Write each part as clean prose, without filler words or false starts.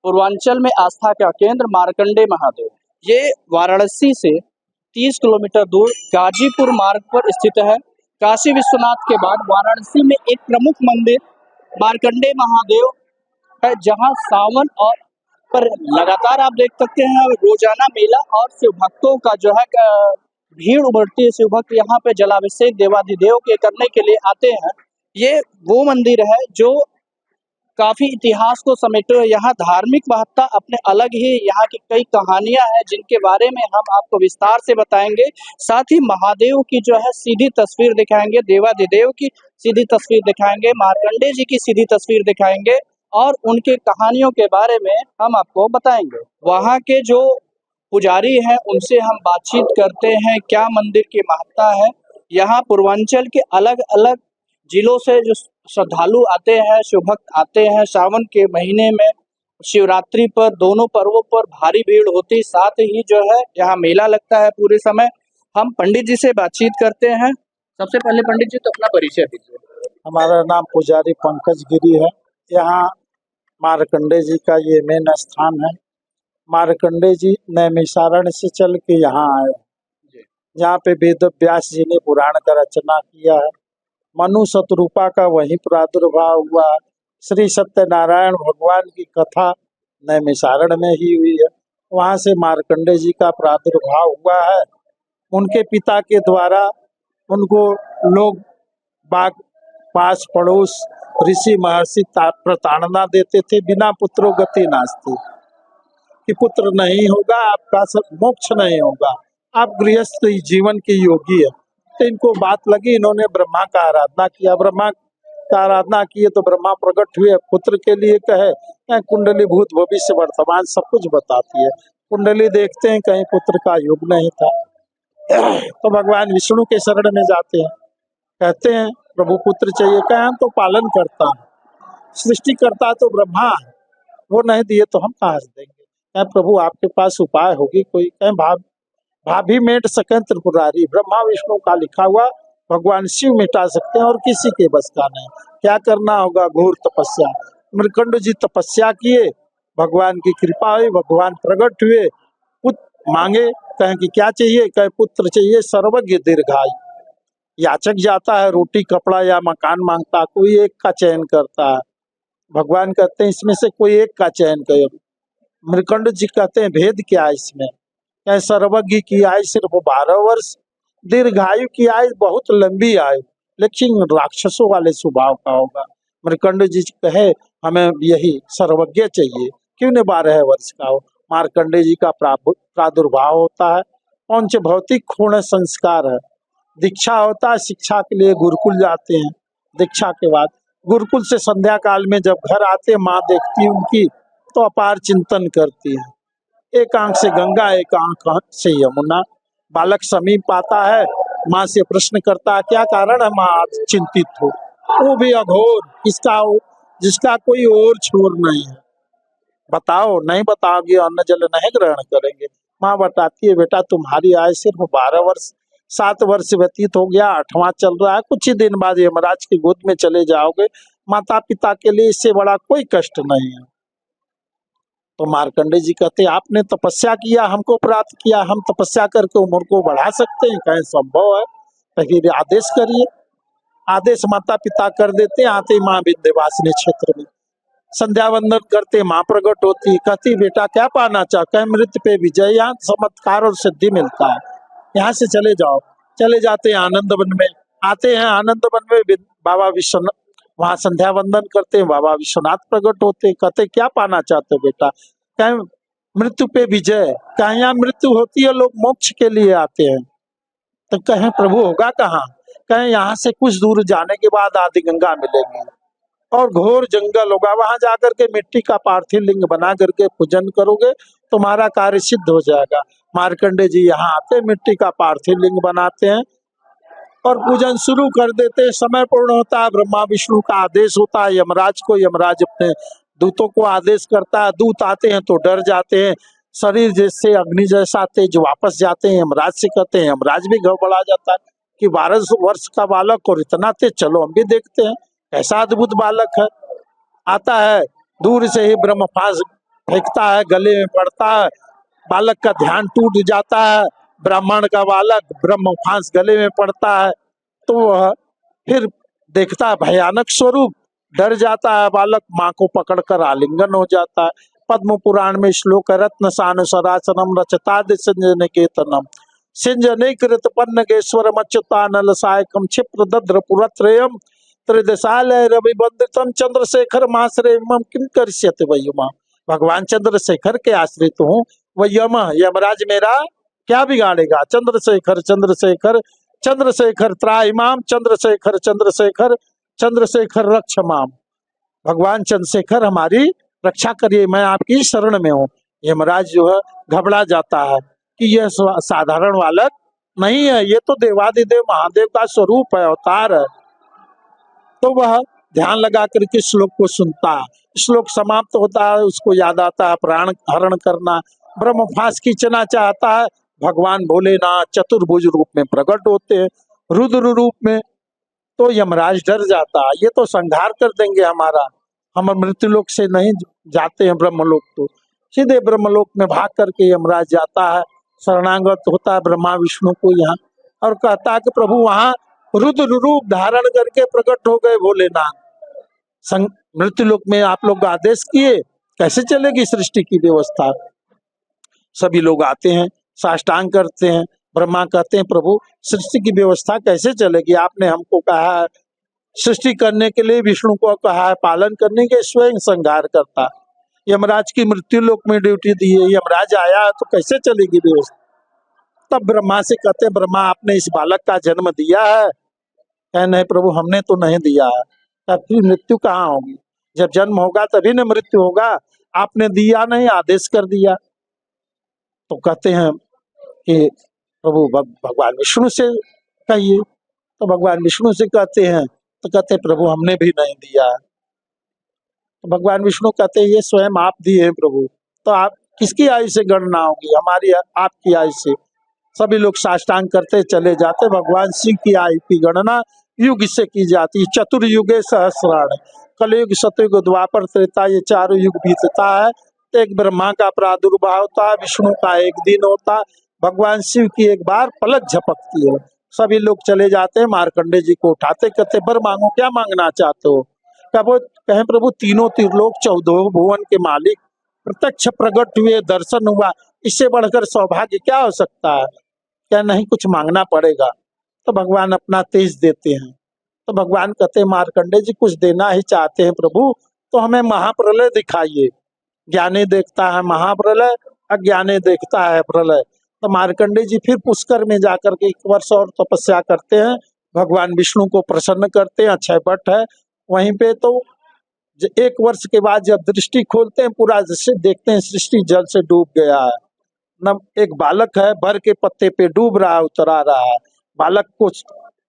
पूर्वांचल में आस्था का केंद्र मार्कंडे महादेव। ये वाराणसी से 30 किलोमीटर दूर गाजीपुर मार्ग पर स्थित है। काशी विश्वनाथ के बाद वाराणसी में एक प्रमुख मंदिर मार्कंडे महादेव है, जहां सावन और पर लगातार आप देख सकते हैं रोजाना मेला और शिव भक्तों का जो है भीड़ उमड़ती है। शिव भक्त यहाँ पे जलाभिषेक देवाधिदेव के करने के लिए आते हैं। ये वो मंदिर है जो काफी इतिहास को समेटे हुए, यहाँ धार्मिक महत्ता अपने अलग ही यहाँ की कई कहानियां हैं जिनके बारे में हम आपको विस्तार से बताएंगे। साथ ही महादेव की जो है सीधी तस्वीर दिखाएंगे, देवाधिदेव की सीधी तस्वीर दिखाएंगे, मार्कंडे जी की सीधी तस्वीर दिखाएंगे और उनके कहानियों के बारे में हम आपको बताएंगे। वहाँ के जो पुजारी हैं उनसे हम बातचीत करते हैं, क्या मंदिर की महत्ता है। यहाँ पूर्वांचल के अलग अलग जिलों से जो श्रद्धालु आते हैं, शिव भक्त आते हैं, सावन के महीने में शिवरात्रि पर दोनों पर्वों पर भारी भीड़ होती, साथ ही जो है यहाँ मेला लगता है पूरे समय। हम पंडित जी से बातचीत करते हैं। सबसे पहले पंडित जी तो अपना परिचय दीजिए। हमारा नाम पुजारी पंकज गिरी है। यहाँ मार्कंडे जी का ये मेन स्थान है। मार्कंडे जी नैमिषारण्य से चल के यहाँ आए, जहाँ पे वेद व्यास जी ने पुराण का रचना किया है। मनु शतरूपा का वहीं प्रादुर्भाव हुआ। श्री सत्यनारायण भगवान की कथा नैमिषारण्य में ही हुई है। वहाँ से मार्कंडे जी का प्रादुर्भाव हुआ है। उनके पिता के द्वारा उनको लोग बाग पास पड़ोस ऋषि महर्षि प्रताड़ना देते थे, बिना पुत्रो गति नास्ति, कि पुत्र नहीं होगा आपका सब मोक्ष नहीं होगा, आप गृहस्थ जीवन के योगी है। तो इनको बात लगी, इन्होंने ब्रह्मा का आराधना किया। ब्रह्मा का आराधना किए तो ब्रह्मा प्रकट हुए, पुत्र के लिए कहे। कुंडली भूत भविष्य वर्तमान सब कुछ बताती है। कुंडली देखते हैं, कहीं पुत्र का योग नहीं था। तो भगवान विष्णु के शरण में जाते हैं, कहते हैं प्रभु पुत्र चाहिए। कहें तो पालन करता है, सृष्टि करता तो ब्रह्मा है, वो नहीं दिए तो हम कहाँ से देंगे। कहें प्रभु आपके पास उपाय होगी कोई। कहें भाभी मेट सकें त्रिपुरारी, ब्रह्मा विष्णु का लिखा हुआ भगवान शिव मिटा सकते हैं और किसी के बस का नहीं। क्या करना होगा? घोर तपस्या। मृकंड जी तपस्या किए, भगवान की कृपा हुई, भगवान प्रकट हुए, पुत्र मांगे। कहें कि क्या चाहिए? कहे पुत्र चाहिए, सर्वज्ञ दीर्घायु। याचक जाता है, रोटी कपड़ा या मकान मांगता, कोई एक का चयन करता है। भगवान कहते हैं इसमें से कोई एक का चयन करो। मृकंड जी कहते हैं भेद क्या है इसमें? कहे सर्वज्ञ की आयु सिर्फ 12 वर्ष, दीर्घायु की आयु बहुत लंबी आयु, लेकिन राक्षसों वाले स्वभाव का होगा। मृकंड जी कहे हमें यही सर्वज्ञ चाहिए, क्यों न 12 वर्ष का हो। मार्कंडे जी का प्रादुर्भाव होता है। पंच भौतिक खूण संस्कार है। दीक्षा होता है, शिक्षा के लिए गुरुकुल जाते हैं। दीक्षा के बाद गुरुकुल से संध्या काल में जब घर आते, माँ देखती उनकी तो अपार चिंतन करती है। एक आंख से गंगा, एक आंख से यमुना। बालक समीप आता है, माँ से प्रश्न करता है क्या कारण है माँ आज चिंतित हो? वो भी अघोर, जिसका कोई और छोर नहीं है। बताओ, नहीं बताओगे अन्न जल नहीं ग्रहण करेंगे। माँ बताती है बेटा तुम्हारी आयु सिर्फ 12 वर्ष, 7 वर्ष व्यतीत हो गया, 8वां चल रहा है, कुछ ही दिन बाद यमराज की गोद में चले जाओगे। माता पिता के लिए इससे बड़ा कोई कष्ट नहीं है। तो मार्कंडे जी कहते आपने तपस्या किया, हमको प्राप्त किया, हम तपस्या करके उम्र को बढ़ा सकते हैं? कहें संभव है। कहीं आदेश करिए। आदेश माता पिता कर देते। आते माँ विंध्यवासिनी क्षेत्र में संध्या वंदन करते, माँ प्रकट होती, कहती बेटा क्या पाना चाहते हैं? मृत्यु पे विजय, यहाँ चमत्कार और सिद्धि मिलता है, यहाँ से चले जाओ। चले जाते हैं आनंद वन में। आते हैं आनंद वन में, बाबा विश्वनाथ वहाँ संध्या वंदन करते हैं, बाबा विश्वनाथ प्रकट होते, कहते क्या पाना चाहते हो बेटा? कहें मृत्यु पे विजय। कहें यहाँ मृत्यु होती है, लोग मोक्ष के लिए आते हैं। तो कहें प्रभु होगा कहाँ? कहें यहाँ से कुछ दूर जाने के बाद आदि गंगा मिलेगी और घोर जंगल होगा, वहां जाकर के मिट्टी का पार्थिव लिंग बना करके पूजन करोगे, तुम्हारा कार्य सिद्ध हो जाएगा। मार्कंडे जी यहाँ आते, मिट्टी का पार्थिव लिंग बनाते हैं और पूजन शुरू कर देते हैं। समय पूर्ण होता है, ब्रह्मा विष्णु का आदेश होता है यमराज को। यमराज अपने दूतों को आदेश करता है, दूत आते हैं तो डर जाते हैं, शरीर जैसे अग्नि जैसा तेज वापस जाते हैं। यमराज से कहते हैं, यमराज भी घबरा जाता है कि 12 वर्ष का बालक और इतना तेज, चलो हम भी देखते हैं कैसा अद्भुत बालक है। आता है, दूर से ही ब्रह्मपाश फेंकता है, गले में पड़ता है, बालक का ध्यान टूट जाता है, ब्राह्मण का बालक ब्रह्म फांस गले में पड़ता है, तो वह फिर देखता है भयानक स्वरूप, डर जाता है बालक, माँ को पकड़कर आलिंगन हो जाता है। पद्म पुराण में श्लोक है, रत्न सानुसरासनम रचताद संजन केतनम सिंजने कृत पन्नगेश्वरम अच्युतानल सायकम क्षिप्र दद्र पुरत्रयम त्रिदशालय रवि बंदितम चंद्रशेखर माश्रय मम किम करिष्यते वयुमा। भगवान चंद्रशेखर के आश्रित हूँ, वह यमराज मेरा क्या बिगाड़ेगा। चंद्रशेखर चंद्रशेखर चंद्रशेखर त्राहिमाम, चंद्रशेखर चंद्रशेखर चंद्रशेखर रक्ष माम। भगवान चंद्रशेखर हमारी रक्षा करिए, मैं आपकी शरण में हूँ। यमराज जो है घबरा जाता है कि यह साधारण बालक नहीं है, ये तो देवादिदेव महादेव का स्वरूप है, अवतार है। तो वह ध्यान लगा करके श्लोक को सुनता है। श्लोक समाप्त होता है, उसको याद आता है प्राण हरण करना, ब्रह्म फांस खींचना चाहता है। भगवान भोलेनाथ चतुर्भुज रूप में प्रकट होते हैं, रुद्र रूप में। तो यमराज डर जाता है, ये तो संहार कर देंगे हमारा, हम मृत्युलोक से नहीं जाते हैं ब्रह्मलोक, तो सीधे ब्रह्मलोक में भाग करके यमराज जाता है, शरणागत होता है ब्रह्मा विष्णु को यहाँ, और कहता है कि प्रभु वहां रुद्र रूप धारण करके प्रकट हो गए भोलेनाथ। मृत्युलोक में आप लोग आदेश किए, कैसे चलेगी सृष्टि की व्यवस्था। सभी लोग आते हैं, साष्टांग करते हैं। ब्रह्मा कहते हैं प्रभु सृष्टि की व्यवस्था कैसे चलेगी, आपने हमको कहा है सृष्टि करने के लिए, विष्णु को कहा है पालन करने के, स्वयं संहार करता। यमराज की मृत्यु लोक में ड्यूटी दी है, यमराज आया तो कैसे चलेगी व्यवस्था। तब ब्रह्मा से कहते हैं ब्रह्मा आपने इस बालक का जन्म दिया है। कहे नहीं प्रभु हमने तो नहीं दिया है। तब फिर मृत्यु कहाँ होगी, जब जन्म होगा तभी न मृत्यु होगा, आपने दिया नहीं, आदेश कर दिया। तो कहते हैं कि प्रभु भगवान विष्णु से कहिए। तो भगवान विष्णु से कहते हैं, तो कहते हैं प्रभु हमने भी नहीं दिया। तो भगवान विष्णु कहते हैं ये स्वयं आप दिए हैं प्रभु, तो आप किसकी आयु से गणना होगी, हमारी आपकी आयु से। सभी लोग साष्टांग करते चले जाते। भगवान शिव की आयु की गणना युग से की जाती है, चतुर्युगे सहस्राण, कलयुग सतयुग द्वापर त्रेता, ये चारों युग बीतता है। तो एक ब्रह्मा का प्रादुर्भाव होता है, विष्णु का एक दिन होता, भगवान शिव की एक बार पलक झपकती है। सभी लोग चले जाते हैं, मार्कंडे जी को उठाते, कहते बर मांगो, क्या मांगना चाहते हो। कहे प्रभु तीनों त्रिलोक 14 भुवन के मालिक प्रत्यक्ष प्रकट हुए, दर्शन हुआ, इससे बढ़कर सौभाग्य क्या हो सकता है। क्या नहीं कुछ मांगना पड़ेगा। तो भगवान अपना तेज देते हैं। तो भगवान कहते हैं मार्कंडे जी कुछ देना ही चाहते हैं प्रभु, तो हमें महाप्रलय दिखाइए। ज्ञानी देखता है महाप्रलय, अज्ञानी देखता है प्रलय। तो मार्कंडे जी फिर पुष्कर में जाकर के 1 वर्ष और तपस्या करते हैं, भगवान विष्णु को प्रसन्न करते हैं। अक्षय वट है वहीं पे। तो 1 वर्ष के बाद जब दृष्टि खोलते हैं, पूरा देखते हैं सृष्टि जल से डूब गया है। न एक बालक है, बर के पत्ते पे डूब रहा है, उतरा रहा है। बालक को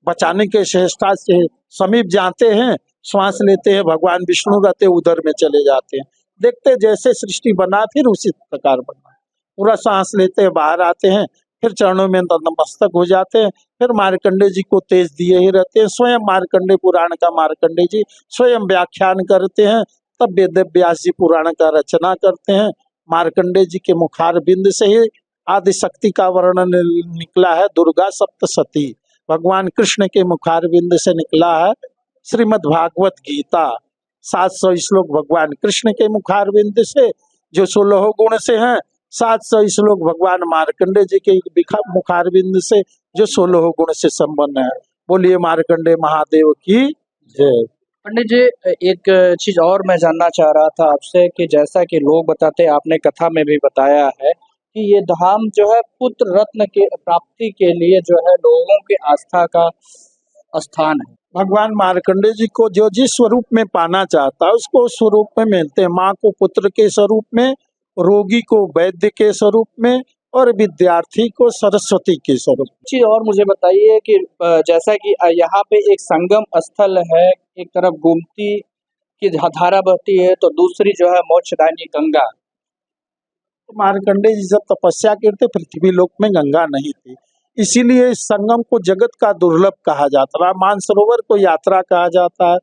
बचाने के चेष्टा से समीप जाते हैं, श्वास लेते हैं, भगवान विष्णु रहते उधर में चले जाते हैं। देखते जैसे सृष्टि बना फिर उसी प्रकार बना, पूरा सांस लेते हैं, बाहर आते हैं, फिर चरणों में नतमस्तक हो जाते हैं। फिर मार्कंडे जी को तेज दिए ही रहते हैं। स्वयं मार्कंडे पुराण का मार्कंडे जी स्वयं व्याख्यान करते हैं। तब वेद व्यास जी पुराण का रचना करते हैं। मार्कंडे जी के मुखार बिंद से ही आदि शक्ति का वर्णन निकला है, दुर्गा सप्तशती। भगवान कृष्ण के मुखार बिंद से निकला है श्रीमद् भागवत गीता। 700 श्लोक भगवान कृष्ण के मुखार बिंद से जो 16 गुण से हैं, 700 श्लोक भगवान मार्कंडे जी के मुखार बिंद से जो 16 गुण से संपन्न है। बोलिए मार्कंडे महादेव की जय। पंडित जी एक चीज और मैं जानना चाह रहा था आपसे कि जैसा कि लोग बताते हैं, आपने कथा में भी बताया है कि ये धाम जो है पुत्र रत्न के प्राप्ति के लिए जो है लोगों की आस्था का स्थान है। भगवान मार्कंडे जी को जो जिस स्वरूप में पाना चाहता है उसको उस स्वरूप में मिलते हैं। माँ को पुत्र के स्वरूप में, रोगी को वैद्य के स्वरूप में, और विद्यार्थी को सरस्वती के स्वरूप। चीज और मुझे बताइए कि जैसा कि यहाँ पे एक संगम स्थल है, एक तरफ गोमती की धारा बहती है तो दूसरी जो है मोक्षदायिनी गंगा। तो मार्कंडे जी जब तपस्या करते पृथ्वी लोक में गंगा नहीं थी, इसीलिए इस संगम को जगत का दुर्लभ कहा जाता है। मानसरोवर को यात्रा कहा जाता है,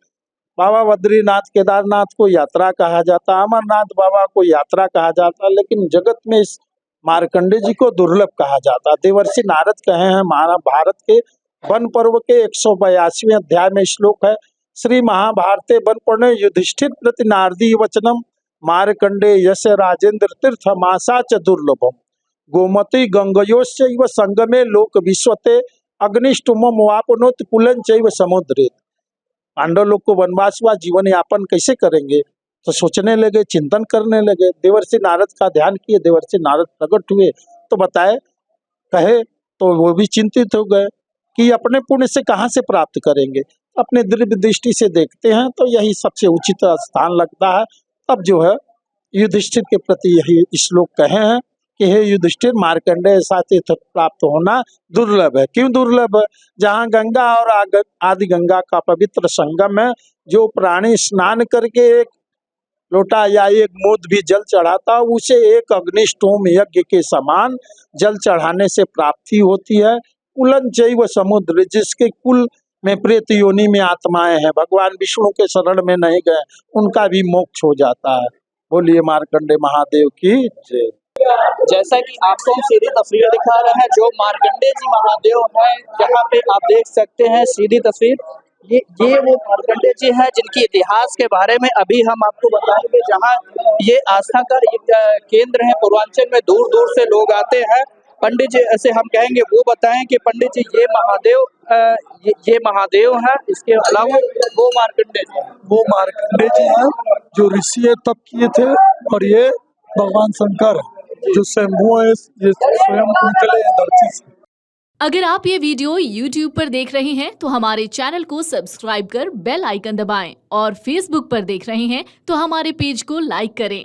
बाबा बद्रीनाथ केदारनाथ को यात्रा कहा जाता, अमरनाथ बाबा को यात्रा कहा जाता, लेकिन जगत में इस मार्कंडे जी को दुर्लभ कहा जाता। देवर्षि नारद कहे हैं, महाभारत के वन पर्व के 182वें अध्याय में श्लोक है, श्री महाभारते वन पर्णे युधिष्ठिर प्रति नारदी वचनम मार्कंडे यश राजेंद्र तीर्थ मासा च दुर्लभम गोमती गंगयोश्चैव संगमे लोक विश्वते अग्निष्टुमम वापनोत कुलं चैव समुद्रे। पांडव लोग को वनवास हुआ, जीवन यापन कैसे करेंगे, तो सोचने लगे, चिंतन करने लगे, देवर्षि नारद का ध्यान किए, देवर्षि नारद प्रकट हुए तो बताए, कहे तो वो भी चिंतित हो गए कि अपने पुण्य से कहाँ से प्राप्त करेंगे, अपने दिव्य दृष्टि से देखते हैं तो यही सबसे उचित स्थान लगता है। तब जो है युधिष्ठिर के प्रति यही श्लोक कहे हैं कि हे युधिष्ठिर, मार्कंडेय ऐसा तीर्थ प्राप्त होना दुर्लभ है। क्यों दुर्लभ है? जहाँ गंगा और आदि गंगा का पवित्र संगम है, जो प्राणी स्नान करके एक लोटा या एक मोद भी जल चढ़ाता, उसे एक अग्निष्टोम यज्ञ के समान जल चढ़ाने से प्राप्ति होती है। कुलन चैव समुद्र, जिसके कुल में प्रेत योनि में आत्माएं हैं, भगवान विष्णु के शरण में नहीं गए, उनका भी मोक्ष हो जाता है। बोलिए मार्कंडे महादेव की जय। जैसा कि आपको हम सीधी तस्वीर दिखा रहे हैं, जो मार्कंडे जी महादेव हैं, यहाँ पे आप देख सकते हैं सीधी तस्वीर, ये वो मार्कंडे जी हैं जिनकी इतिहास के बारे में अभी हम आपको बताएंगे। जहाँ ये आस्था का केंद्र है, पूर्वांचल में दूर दूर से लोग आते हैं। पंडित जी ऐसे हम कहेंगे, वो बताएं कि पंडित जी ये महादेव ये महादेव है, इसके अलावा वो मार्कंडे जी, वो मार्कंडे जी हैं जो ऋषि तप किए थे, और ये भगवान शंकर जो स्वयंभू है, ये स्वयं निकले हैं धरती से। अगर आप ये वीडियो YouTube पर देख रहे हैं तो हमारे चैनल को सब्सक्राइब कर बेल आइकन दबाएं, और Facebook पर देख रहे हैं तो हमारे पेज को लाइक करें।